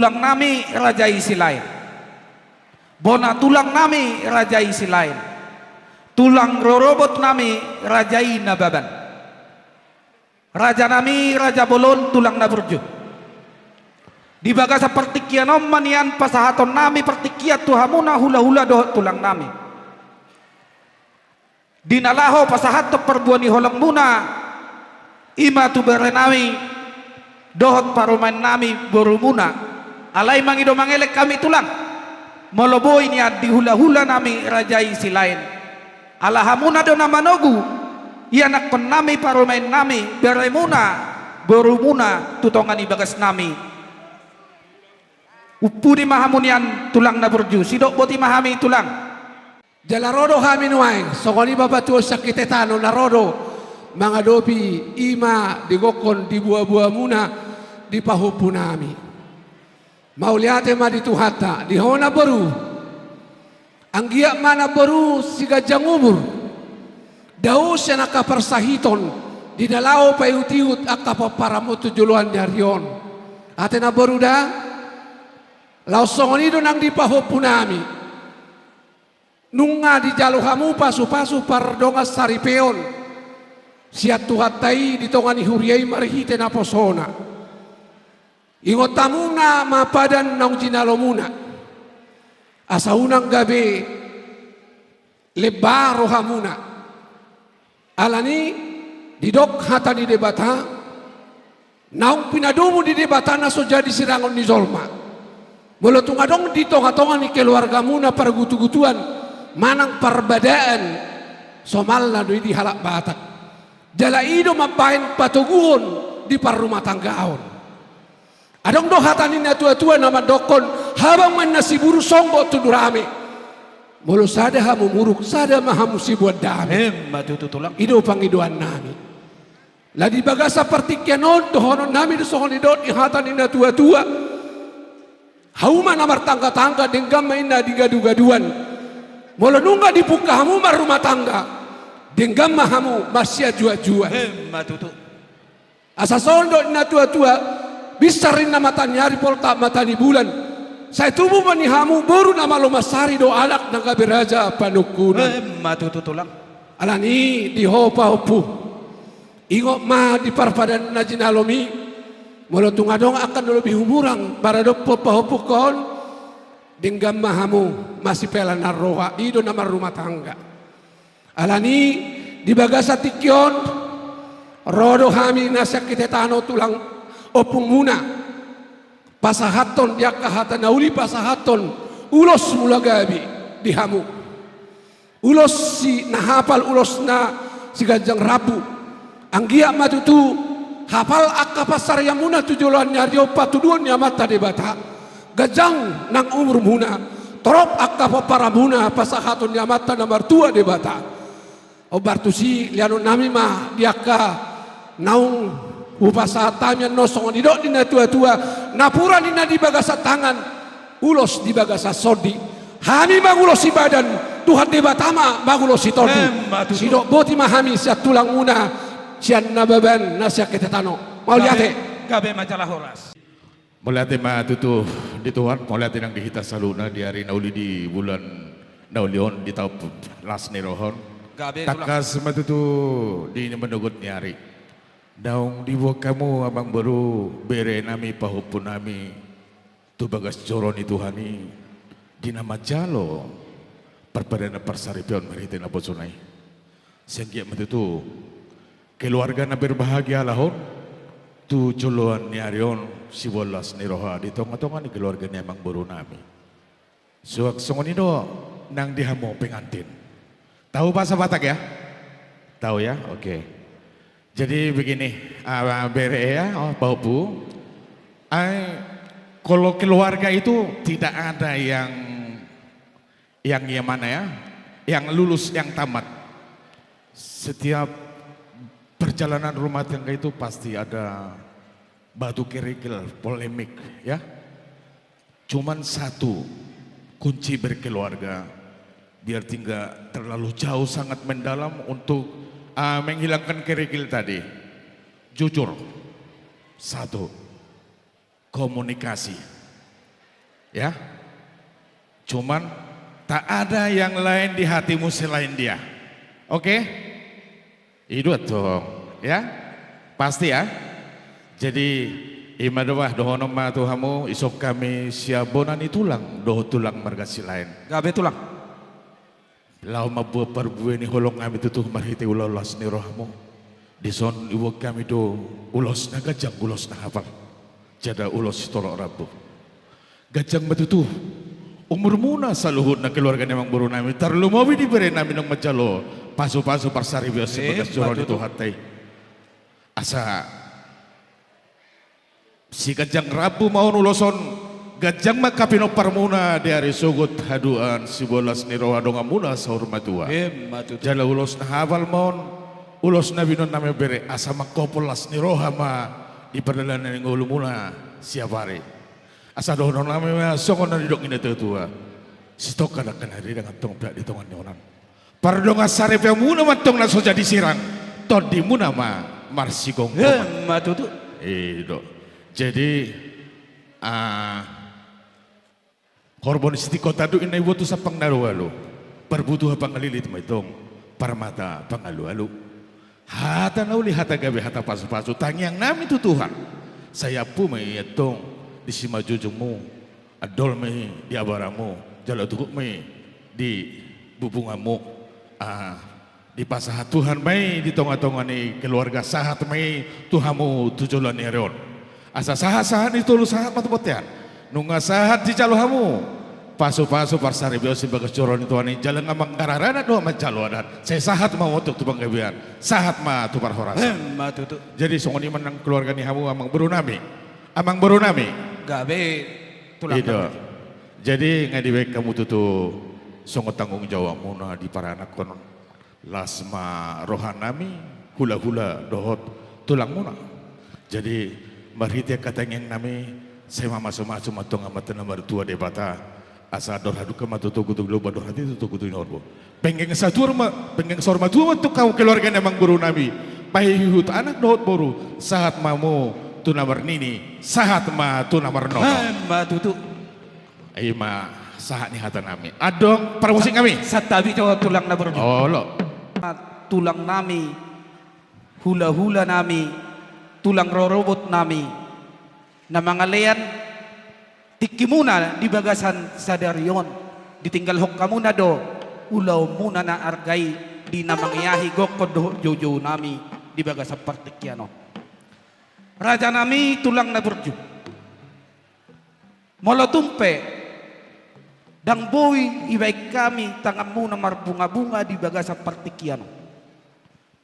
tulang nami raja isi lain. Bona tulang nami raja isi lain. Tulang rorobot nami rajai nababan. Raja nami raja bolon tulang naburju. Di bagasa pertikian manian pasahaton nami pertikiat tuhamuna hula-hula doh tulang nami. Dinalaho pasahato perbuani holang muna ima tu berenawi dohot parumain nami borumuna. Alai mangido mangelek kami tulang moloboy niya di hula-hula nami rajai si lain. Alahamuna do namanogu ianak kon nami parumain nami beremuna borumuna tutongan ibagas nami. Upudi mahamunian tulang na burju sidok boti mahami tulang Jalarodo kami nuaing sokoni babatuo sakitetano narodo mga dopi ima digokon di buah-buah muna di pahupu nami mauliate ma di tuhata di hona baru anggia mana baru siga jangumur dau siya nakapersahiton di dalao payutiut akapaparamutu juluan nyarion ate na baru da lausongoni do nang di pahupu nami nunga di jalo kamu pasu-pasu pardonga saripeon siat tuhatai di tongani huriai marihite na posona ingotamuna mapadan naung jinalomuna asaunang gabe lebaro hamuna alani didok hata di debata naung pinadumu di debata na so jadi sirangon ni zolma mula tungadong di tonga-tonga ni keluarga muna pergutu-gutuan manang perbedaan somal na doi di halak batak jala ido mapain patuguhon di parrumah tanggaon adong do hatanin na tua-tua nama dokon habang man nasiburu songgo tudurame mulu sada hamumuruk sada mahamusibuat dami tulang ido pangidoan nami ladi bagasa partikianon dohonon nami do songoni dot ihatanin na tua-tua hauma namar tangga-tangga denggam main na digadu-gaduan mula nunga dibuka hamu rumah tangga denggam mahamu masih jua-jua asa sondo na tua-tua bisarin nama tanyari polta matani bulan saya tubuh manihamu baru nama lo masari do anak naga beraja panukunan tulang alani di hopa hopu ingok ma di parpadan na jinalomi mula tungadong akan lebih umurang barado popa hopu kon denggam mahamu masih pela naroha ido nama rumah tangga alani di bagasa tikion rodo hami nasyak kitetano tulang opung muna pasahaton dia kahata nauli pasahaton ulos mula gabi di hamu ulos si nahapal ulos na si gajang rabu anggia matutu hafal akka pasar yang muna tujuan nyario patuduan nyamata debata gajang nang umur muna torop akka para muna pasahaton nyamata nomor tua debata obartusi liano nami mah diaka naung upasatanya nosong didok dina tua-tua napura dina di bagasa tangan ulos di bagasa sodi hami magulos si badan Tuhan debatama magulos si todi sidok boti mahami siat tulang muna sian nababan nasyak ketetano mau lihat gabe majalah horas Mulate matutu di Tuhan, mulate nang dihita saluna di hari nauli di bulan naulion di tahun las nerohon. Takas matutu di menugut ni hari. Daung di buah kamu abang baru bere nami pahupun nami tu bagas coron itu hani di nama jalo perpadana persaripion maritin aposunai. Senggiak matutu keluarga na berbahagia lahon tu culuan ni arion si bolas ni roha di tonga-tonga ni keluarga ni emang baru nami. Suak songonido nang dihamo pengantin. Tahu bahasa Batak ya? Tahu ya? Oke. Jadi begini, bere ya, paupu. Kalau keluarga itu tidak ada yang mana ya? Yang lulus, yang tamat. Setiap perjalanan rumah tangga itu pasti ada batu kerikil, polemik ya. Cuman satu kunci berkeluarga biar tidak terlalu jauh sangat mendalam untuk menghilangkan kerikil tadi. Jujur, satu, komunikasi. Ya. Cuman tak ada yang lain di hatimu selain dia. Oke? Itu dong, ya. Pasti ya. Jadi imadawah dohonom ma tuhamu isok kami siabonani tulang doho tulang marga silain. Gabe tulang. Lau mabuah perbueni holong kami tutuh marhiti ulolos ni rohmu. Dison iwag kami do ulos na gajang ulos na hafal. Jada ulos tolok rabu. Gajang matutuh. Umur muna sa luhut na keluarga ni mang buru namin. Tarlumawi di bere namin ng majalo. Paso-paso parsari bios sebagai joron itu hatay. Asa si gajang rabu mau nuloson gajang makapino parmuna dari sugut haduan si bolas ni roha donga muna sa urmatua. Jala ulos na hafal mon. Ulos na binon namin bere asa makopolas ni roha ma ipadalan ng ulo muna siapare. Asa doon namin songon na didok ina tetua. Sitok kada kanari dengan tong pihak di tongan nyonan. Pardong asarep yang muna matong na so jadi sirang. Todi muna ma marsigong. Matutu. Dok. Jadi korban siti kota do inay woto sa pangnarualo. Perbutuha pangalilit mo itong parmata pangalu-alu. Hata na uli hata gabi hata pasu-pasu tangyang namin tutuhan. Saya po may itong di simajujungmu, adol may di abaramu, jala tukuk may di bubungamu, di pasahat Tuhan may di tonga-tonga ni keluarga sahat may Tuhamu tujulan ni Heron. Asa sahat-sahat itu lu sahat matupotyan, nunga sahat di jaluhamu, pasu-pasu parsari bios sebagai coron itu ani jalan ngamang kararana doa macalo adat. Saya sahat mau untuk tubang kebian, sahat ma tupar horas. Jadi songoni menang keluarga ni hamu amang berunami. Amang baru nami gabe tulang. Jadi ngadiwek kamu tutu songo tanggung jawabmu na di para anak konon lasma rohanami hula-hula dohot tulang muna. Jadi marhiti katang yang nami saya masuk-masuk matong amat nomor tua debata asa dor hadu ke matutu kutu globa dor hati tutu kutu norbo. Pengen satur ma pengen sorma tua tu kau keluarga namang baru nami. Pahihut anak dohot baru saat mamu tu nomor nini sahat ma tu nomor nono matutu ma sahat ni hata nami adong para musik kami satabi coba tulang na berju lo tulang nami hula-hula nami tulang rorobot nami na mga leyan tiki muna di bagasan sadaryon ditinggal hok kamu na do ulaw muna na argay di na mangyahi gokod jojo nami di bagasan partikyano. Raja nami tulang na berju. Molotumpe dang boy ibaik kami tangamu na marbunga-bunga di bagasa partikiano.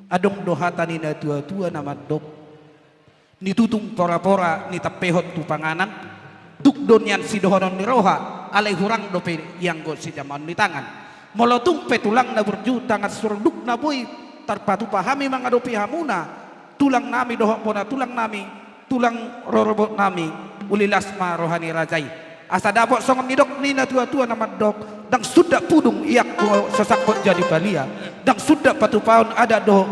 Adong dohata ni na tua-tua na madok. Nitutung pora-pora ni tapehot tu panganan. Dukdon yan si dohonon ni roha alay hurang dope yang go si jaman ni tangan. Molotumpe tulang na berju tangan surduk na boy tarpatu pahami mga dope hamuna. Tulang nami dohok pona tulang nami tulang rorobot nami ulilas ma rohani rajai asa dapok songom nidok ni na tua-tua nama dok dang sudah pudung iyak ko sesakot jadi balia dang sudah patupaon ada doh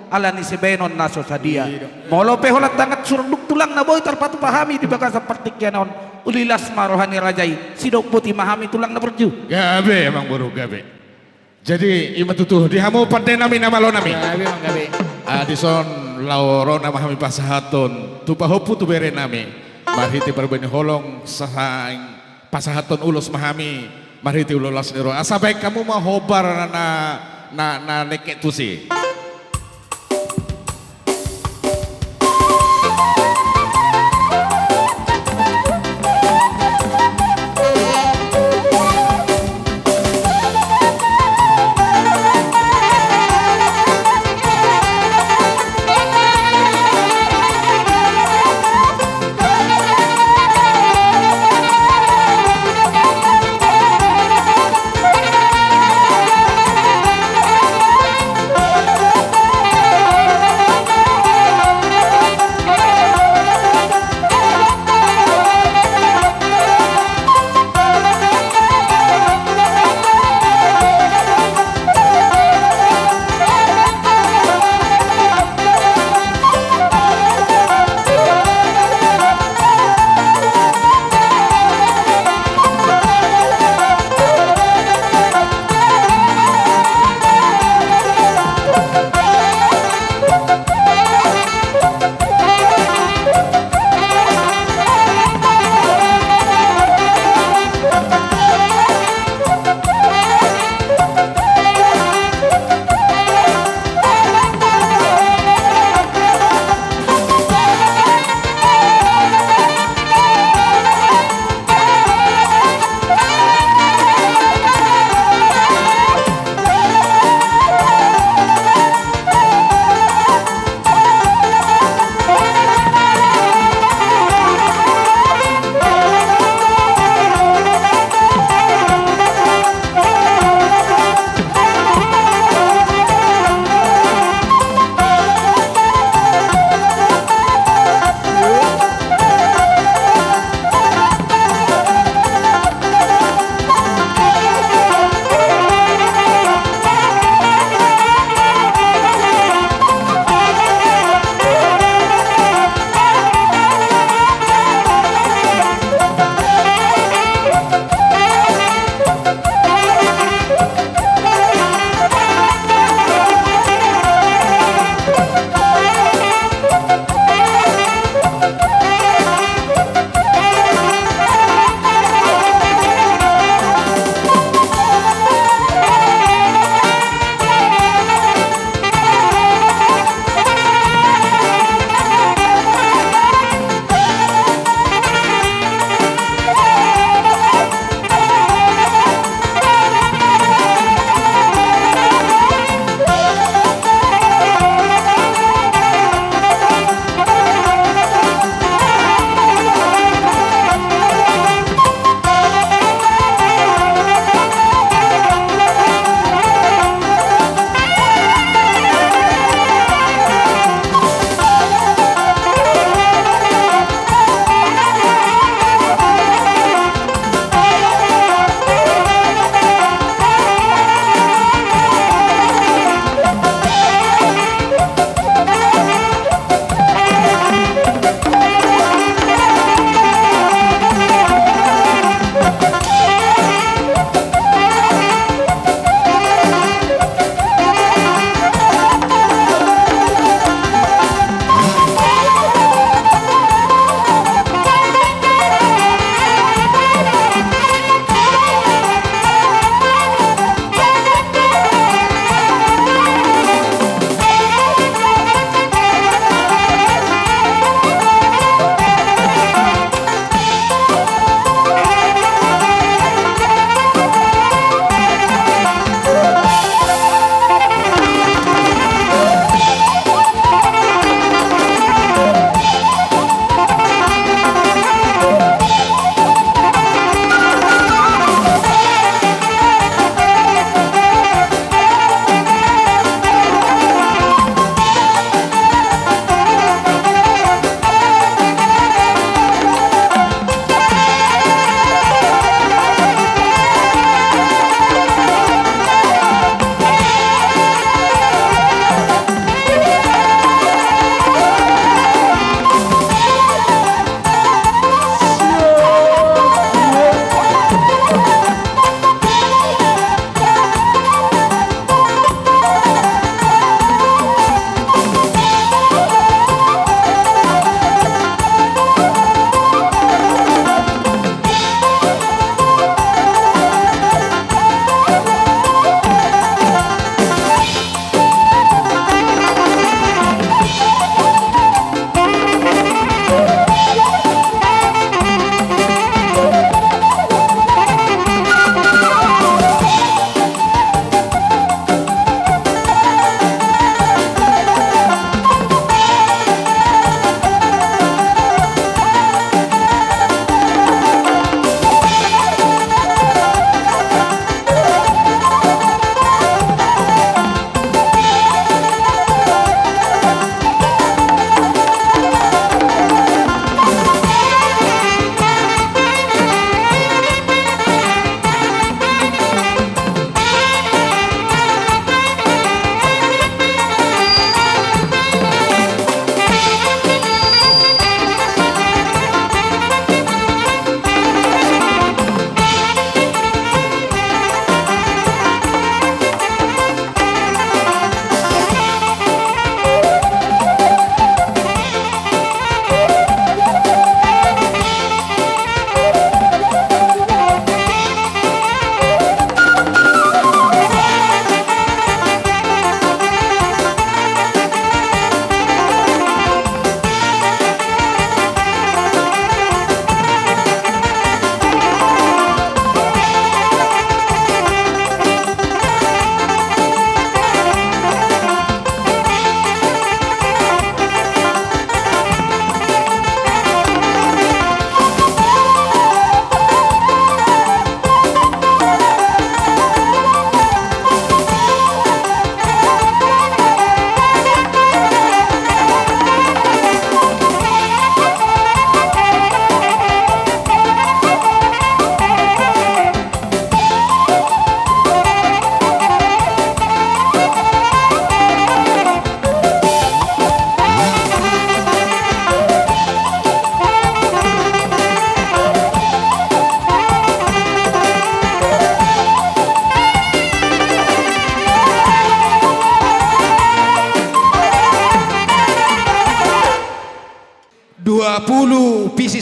ala ni sebenon naso sadia molo peholat tangat surunduk tulang na boy tarpatu pahami di bagasa partikyanon ulilas ma rohani rajai sidok putih mahami tulang na berju gabe emang buru gabe jadi ima tutuh dihamu pandai nami nama lo nami gabe emang gabe Adison lauro nama kami pasahaton tupahopu tu bere nami marhiti berbeni holong sahaing pasahaton ulos mahami marhiti ulolas niro asa baik kamu mau hobar na neket tusi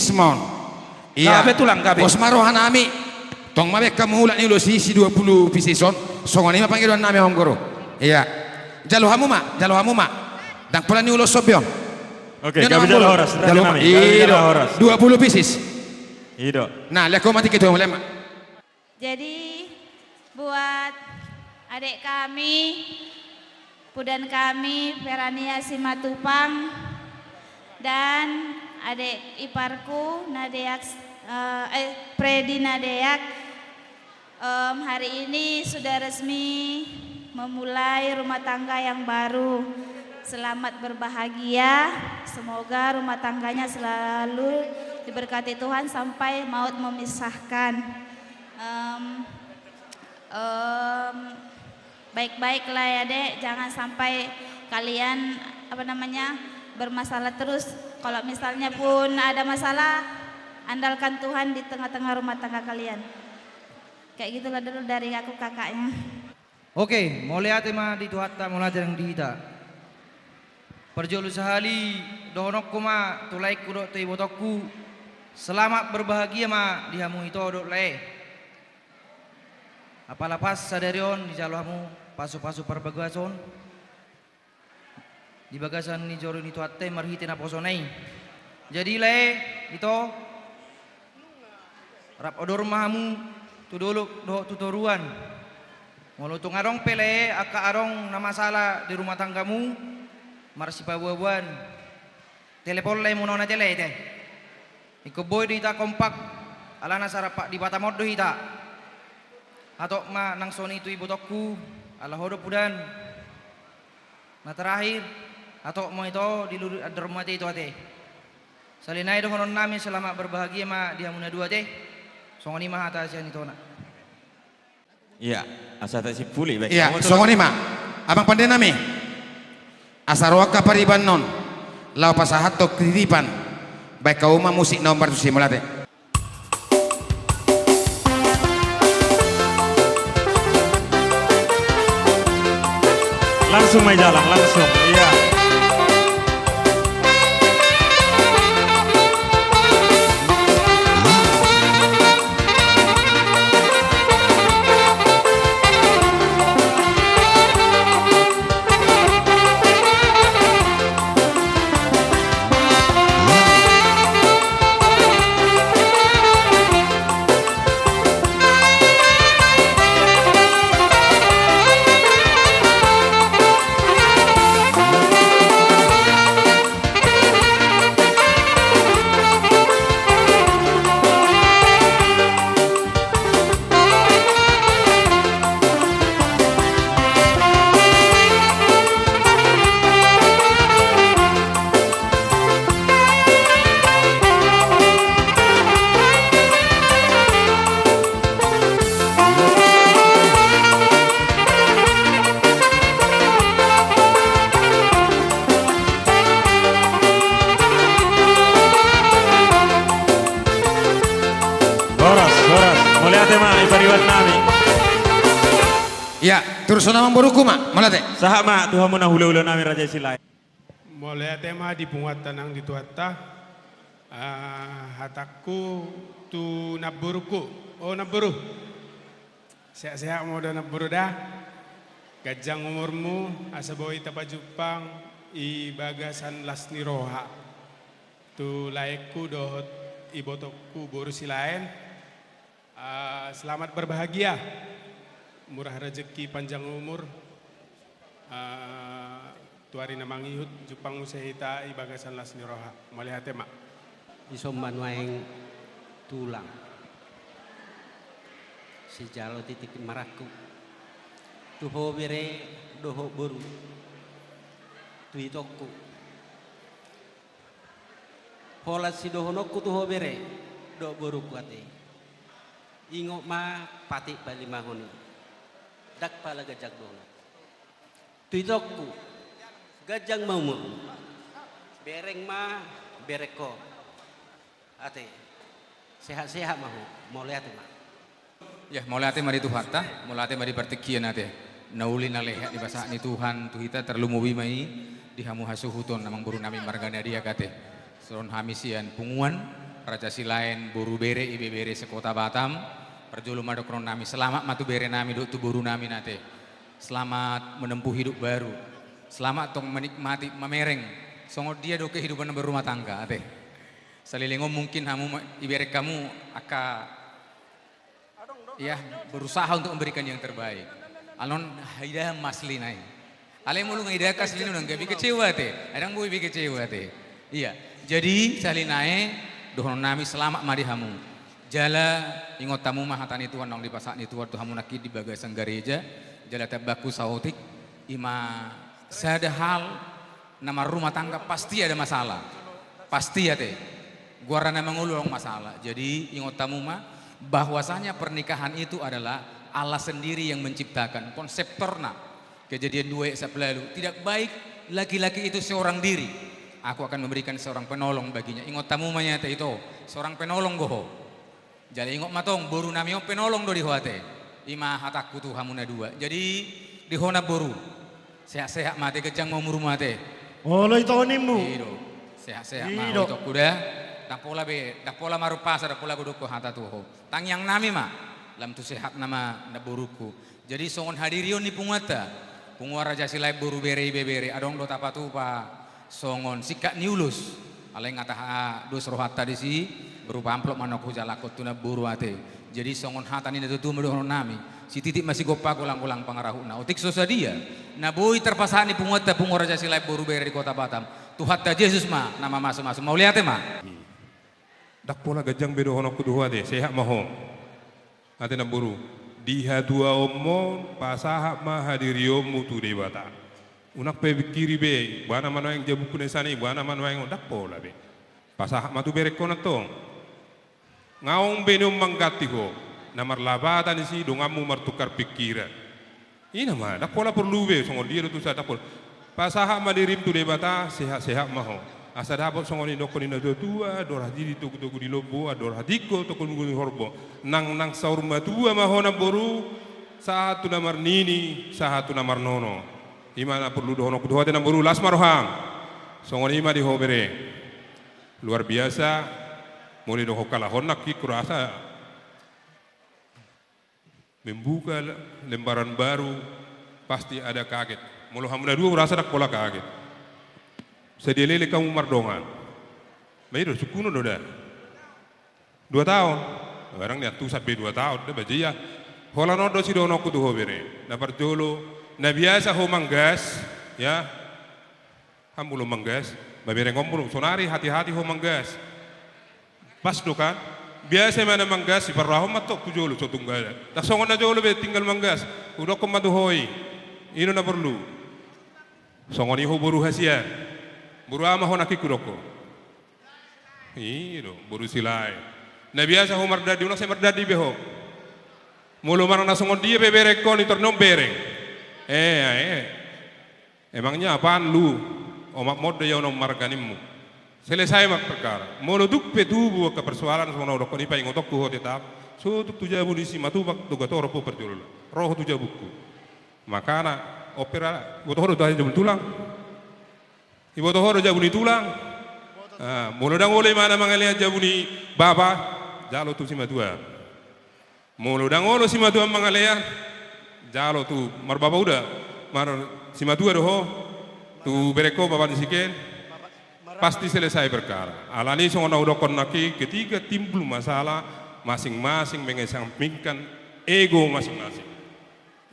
pisis mon. Iya. Gabe tulang gabe. Bos marohan nami. Tong mabe kamu ulat ni lo sisi 20 pisison. Songon ini panggilan nami om guru. Iya. Jalo hamu ma. Dang pula ni ulo sobyon. Oke, gabe jalo horas. Jalo ma. Jalo Iyo. horas. 20 pisis. Ido. Nah, lihat kau mati gitu mulai. Jadi buat adik kami, pudan kami Ferania Simatupang dan adik iparku Nadeak Predi Nadeak, hari ini sudah resmi memulai rumah tangga yang baru. Selamat berbahagia, semoga rumah tangganya selalu diberkati Tuhan sampai maut memisahkan. Baik-baiklah ya dek, jangan sampai kalian bermasalah terus. Kalau misalnya pun ada masalah, andalkan Tuhan di tengah-tengah rumah tangga kalian. Kayak gitulah dulu dari aku kakaknya. Oke, mulai tema di tuhatta mulai yang dihita. Perjolu sehali dohonokku ma tulai kudok tu ibotokku. Selamat berbahagia ma dihamu itu dok le. Apalah pas sadarion di jalurmu pasu-pasu perbagason. Di bagasan ni joru ni tuatte marhiti na posonai. Jadi le itu rap odor mahamu tu dulu do tutoruan. Mulutung arong pele aka arong na masalah di rumah tanggamu marsi pabuabuan. Telepon le munona tele teh. Iko boy di ta kompak alana sarapa di batamod do hita. Atau ma nang soni itu ibu tokku ala hodo pudan. Nah terakhir atau mau itu di rumah itu ate. Salinai dohonon nami selama berbahagia ma dia muna dua teh. Songoni mah atas yang itu nak. Iya, asa tak si puli baik. Iya, songoni ma. Abang pandai nami. Asarwaka pariban non. Lau pasahat tok titipan. Baik kau ma musik nomor tu si mulate. Langsung main jalan, langsung. Iya. Ya, terus nama buruku mak, malah teh. Sahak mak, Tuhan muna hulu-hulu nami Raja Silai. Mulai tema di pungat tanang di tuata. Hataku tu naburuku. Oh naburu. Sehat-sehat mau dah naburu dah. Gajang umurmu asa boi tapa Jepang i bagasan lasni roha. Tu laikku dohot ibotokku borusi lain. Selamat berbahagia. Murah rezeki panjang umur. Tuari namangihut Jepang musehita i bagasan lasni roha. Melihat mak. Isomban waeng tulang. Si jalo titik maraku. Tuho bere doho boru. Tuitokku. Pola si dohonokku tuho bere do boru kuate. Ingok ma pati bali mahoni. Dak pala gajak dono. Tuitokku. Gajang maumur. Bereng ma bereko. Ate. Sehat-sehat mahu. Mau lihat mah. Ya, mulai ate mari Tuhatta, mulai ate mari pertikian ate. Nauli nalehat di bahasa ni Tuhan, tuhita terlumuwi mai di hamu hasuhuton namang buru nami margana dia kate. Soron hamisian punguan Raja Silain buru bere ibe bere sekota Batam perjulu madokron nami selamat matu bere nami duk tu buru nami nate selamat menempuh hidup baru selamat tong menikmati mamereng songo dia do kehidupan berumah tangga ate salilingo mungkin hamu ibere kamu aka ya berusaha untuk memberikan yang terbaik alon haida masli nai ale mulu ngaida kasli nu nggak kecewa te adang boy kecewa te iya jadi salinae dohon nami selamat mari hamu jala ingot tamu mahatani Tuhan nong di pasak ni Tuhan tu hamu nakid di bagasang gereja jala tabaku sautik ima sada hal nama rumah tangga pasti ada masalah pasti ya teh guarana mengulung masalah jadi ingot tamu mah bahwasanya pernikahan itu adalah Allah sendiri yang menciptakan konseptorna kejadian 2 Esa lalu tidak baik laki-laki itu seorang diri aku akan memberikan seorang penolong baginya ingot tamu mah nyata itu seorang penolong goho jadi ingot matong boru nami penolong do di hoate ima hatakku tuh hamuna 2 jadi di hona boru sehat-sehat mate kejang mau rumah teh oh lo itu nimbu sehat-sehat mau itu kuda tak pola marupasa tak pola guduk hata tuh tang yang nami mah lam tu sehat nama na boruku jadi songon hadirion ni pungwata pungwa Raja Silai boru bere bebere adong do tapatu pa songon sikak niulus alai ngata dos rohata di si berupa amplop manok hujalakot tuna boru ate jadi songon hata ni tutu medohon nami si titik masih gopa ulang-ulang pangarahuna otik sosa dia na boy terpasani pungwata pungwa Raja Silai boru bere di kota Batam tuhatta Yesus ma nama masuk-masuk mau lihat ma dak pola gajang bedo honok kudu de sehat maho ate na buru diha dua omon pasaha ma hadirio mutu de bata unak pe kiri be bana mano yang jabu kunesani bana mano yang dak pola be pasaha matu berek kono tong ngaung beno manggati ho namar labata ni si dongamu martukar pikiran ina ma dak pola perlu be songo dia tu sa dak pola pasaha ma dirim tu de bata sehat maho asa dapat songoni dokoni na dua dorah diri tugu di lobo dorah diko tokon nguni horbo nang saur matua mahona boru satu namar nini satu namar nono imana perlu dohono kudu hati boru las marohang songoni ima di hobere luar biasa mulai doho kala honak ki kurasa membuka lembaran baru pasti ada kaget mulu hamuna 2 merasa dak pola kaget sedelele kamu mardongan bayi sukuno doda 2 tahun barang dia tu sampai 2 tahun dia bajia hola nodo si dono kudu hobere na perjolo na biasa ho manggas ya hamulo manggas babere ngomong sonari hati-hati ho manggas pas do kan biasa mana manggas si parraho matok tu jolo sotunggal tak songon na jolo be tinggal manggas udah komando hoi ino na perlu songoni ho boru hasian buru ama hona kikuroko iro buru silai na biasa ho mardadi unak se mardadi beho mulu marang na songon dia bebere kon itornom bereng emangnya apaan lu omak mode ya onom marganimu selesai mak perkara mulu duk petubu ke persoalan sono roko ni pai ngotok ku tetap so tuk tuja bunisi matubak tuga toro po perjulula roh tuja buku makana opera gotohoro dah jebul tulang ibu tohoro jabuni tulang, mulu dang oleh mana mangalia jabuni baba, jalo tu sima tua, mulu dang olo sima tua mangalia, jalo tu mar baba udah, mar sima tua doho, tu bereko baba disiken, pasti selesai perkara. Alani songon udokon naki ketika timbul masalah masing-masing mengesampingkan ego masing-masing.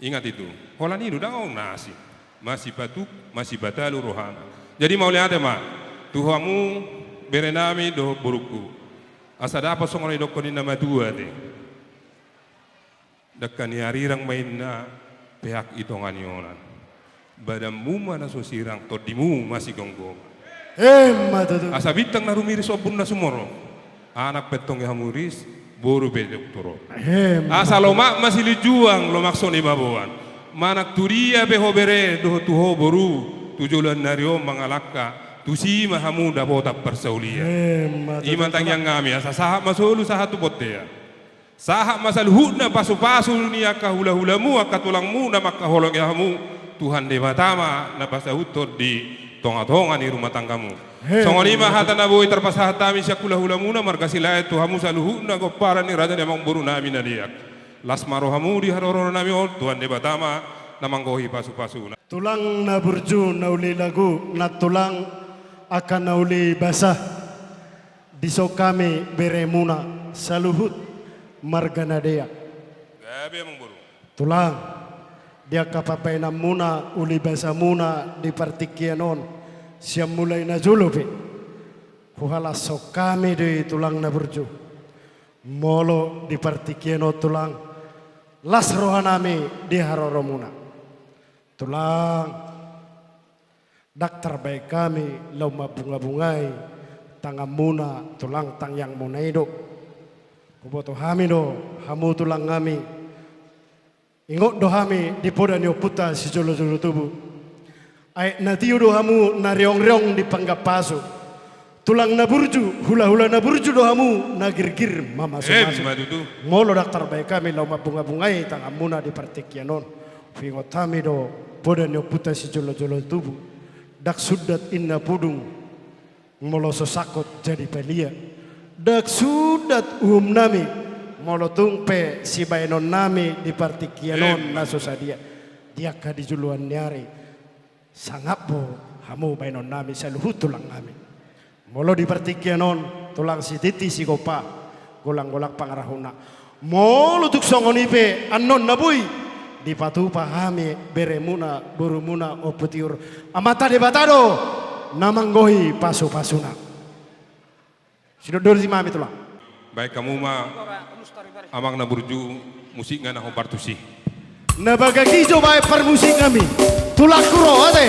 Ingat itu, holani udah nasi, masih batuk, masih batalu rohana. Jadi mau lihat ma, tuhamu berenami do buruku. Asa dapat songoni dokoni nama 2 deh. Dekani harirang mainna pihak itonganionan. Badamu mana sosirang todimu masih gonggong. Asa bitang na rumiris obun na sumoro. Anak petong hamuris boru be doktoro. Asa lomak masih lijuang lomak soni babuan. Manak turia be hobere do tuho boru. Tujulan nario mangalaka tusi mahamu dapota persaulia iman tang yang ngami asa sahab masulu sahatu botea sahab masal hudna pasu-pasu ni akahula-hulamu akatulangmu na makaholong yahamu Tuhan dewa tama na basa hutor di tonga-tonga ni rumah tanggamu. Songoni mahata na boy terpasah tami siya kula-hula muna marga sila itu hamu saluhu na para ni raja namang buru nami na diak. Las maro hamu di haroro nami on tuan de batama namang gohi pasu-pasu. Tulang na burju na uli lagu na tulang akan na uli basah diso kami beremuna saluhut marganadea. Gabi amang buru. Tulang dia kapapay na muna uli basa muna di partikianon siya mulai na julupi kuhala so kami di tulang na burju molo di partikiano tulang las rohanami di haroro muna tulang daktar baik kami lau mabunga-bungai tangam muna tulang tang yang muna hidup kuboto hami do hamu tulang kami ingot do hami di poda ni oputa si jolo-jolo tubuh ay natiu do hamu na reong-reong di panggapaso tulang na burju hula-hula na burju do hamu na girgir mamaso-maso molo daktar baik kami lau mabunga-bungai tangam muna di partikianon ingot hami do poda ni oputa si jolo-jolo tubuh dak sudat inna pudung molo sosakot jadi pelia dak sudat nami molo tungpe si bainon nami di partikianon na sosadia dia ka di juluan nyari sangapo hamu bainon nami saluhut tulang nami molo di partikianon tulang si titi si gopa golang-golak pangarahuna molo tuk songonipe anon nabui di patu pahami beremuna burumuna oputiur amata de batado namanggohi pasu-pasuna sidodor si mami tulang baik kamu mah amang na burju musik ngana ho partusi na bagagijo baik permusik kami tulak kuro ate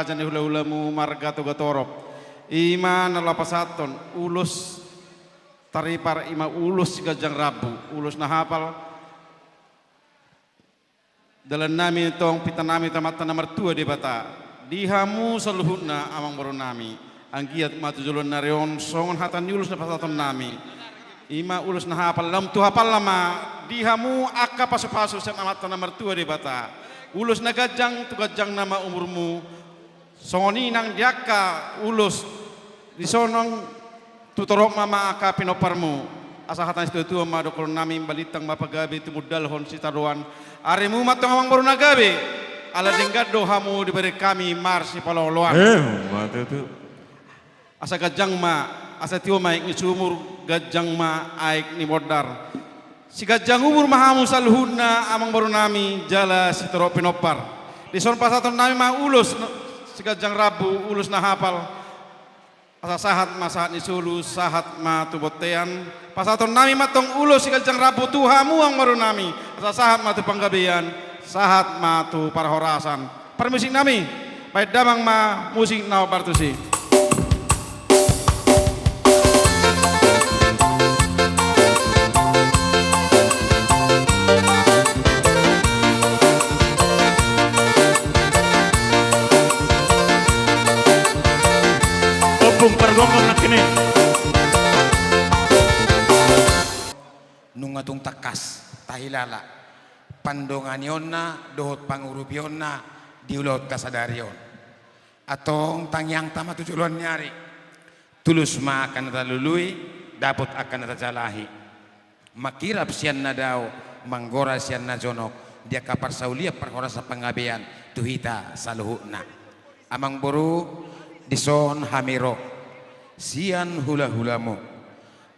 raja ni hula-hulamu marga tuga torop. Ima nalapasaton ulus taripar ima ulus gajang rabu ulus nahapal dalam nami tong pita nami tamat nomor 2 di bata dihamu seluhutna amang baru nami anggiat matu julun narion songon hatan ulus napasaton nami ima ulus nahapal lam tu hapal lama dihamu akka pasu-pasu sen amat nomor 2 di bata ulus nagajang tu gajang nama umurmu songoni nang diaka ulus di sonong tutorok mama aka pinoparmu asa hatan itu ma dokor nami balitang mapagabi tumudal hon sitaruan aremu matong amang baru nagabe ala dinggat dohamu diberi kami marsi paloloan matutu. asa gajang ma asa tiwa maik ni sumur gajang ma aik ni modar si gajang umur mahamu saluhuna amang baru nami jala sitorok pinopar di son pasaton nami ma ulus si gajang rabu ulus nahapal asa sahat masahat ni sulu sahat ma tubotean pasaton nami matong ulus si gajang rabu tuhamu ang baru nami asa sahat ma tu panggabean sahat ma tu parahorasan permusik nami baik damang ma musik nau bartusi. Nungatung takas tahilala pandonganionna dohot pangurupionna diulot kasadarion atong tangyang tama tujuan nyari tulus ma akan talului dapat akan tajalahi makirap sian nadao manggora sian najonok dia kapar saulia perhora sa pangabean tuhita saluhuna amang boru dison hamiro sian hula-hulamu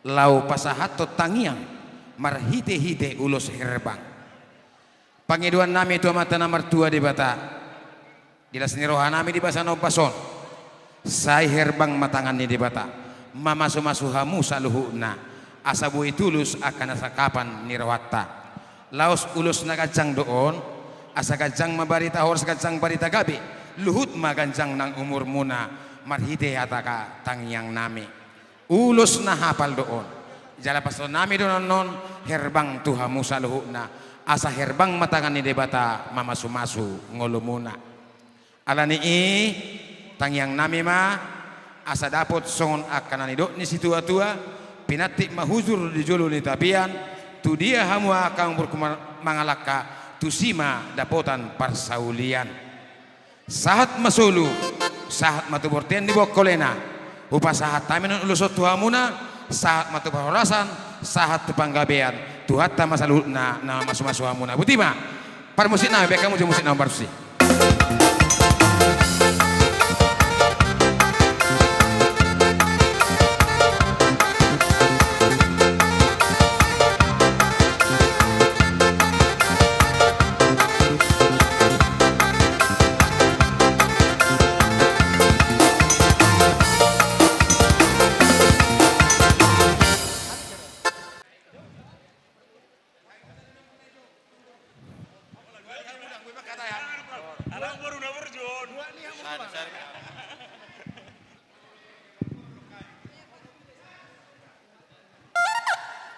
lau pasahato tangiang marhite-hite ulos herbang pangiduan nami itu mata nomor 2 di bata dilas niroha nami di basa nopason sai herbang matangan ni di bata mamasu-masu hamu saluhuna asabu itulus akan asa kapan nirawata laos ulus nagajang doon asa gajang mabarita horas gajang barita gabi luhut maganjang nang umur muna marhite hataka tangyang nami ulus na hapal doon jala pasto nami doon non herbang tuhamu saluhuna asa herbang matangan ni debata mamasu-masu ngolumuna alani tangyang nami ma asa dapot songon akan anidok ni situa-tua pinatik mahuzur di jolo ni tapian tu dia hamu akan mangalaka tu sima dapotan parsaulian sahat masulu sahat matubortian di bokolena upa sahat tamin ulusot tuhamuna sahat matu pahorasan sahat tu panggabean tuhatta masaluna na masu-masu hamuna butima par musik na be kamu musik na barsi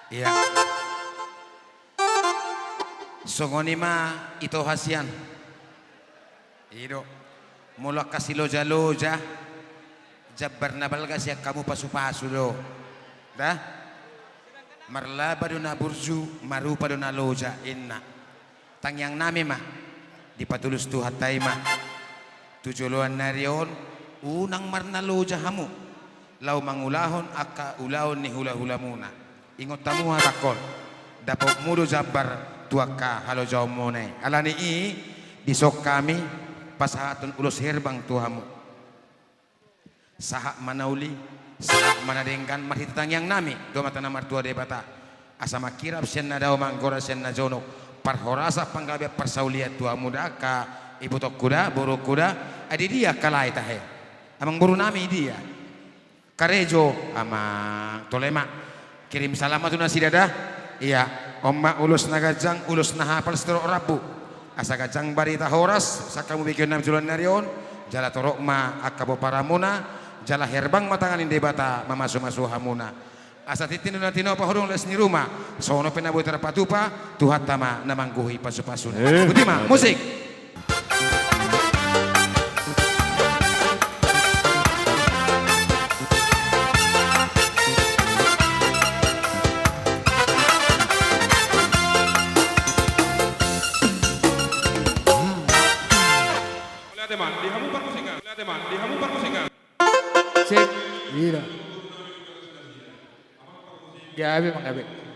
iya songoni ma ito hasian ido mulak kasih loja-loja jabbar nabal kasih kamu pasu-pasu do dah marlaba do na burju marupa do na loja inna tangyang nami ma dipatulus tu hatay ma tujuluan narion unang marna loja hamu lau mangulahon aka ulahon ni hula-hula muna ingot tamu hatakol dapat mudo jabbar tuaka halo jauh mone alani disok kami pasahatun ulus herbang tuhamu sahak manauli sahak manadengkan marhitang yang nami do mata nomor 2 debata asa makirap sian na daw manggora sian na jonok parhorasa panggabe parsauliat tuhamu daka ibu tok kuda buru kuda adi dia kalai tahe amang buru nami dia karejo ama tolema kirim salamat tu nasi dadah iya omma ulus nagajang ulus nahapal setero rabu asa gajang barita horas sakamu bikin nam julan narion jala torokma akabo paramuna, jala herbang matangan inde bata mamasu-masu hamuna. Asa titin na tino pahurung les ni rumah, sono penabu terpatupa, Tuhan tama namangguhi pasu-pasuna. Butima, musik. Cek. Iya. Gabi, Mang Gabi.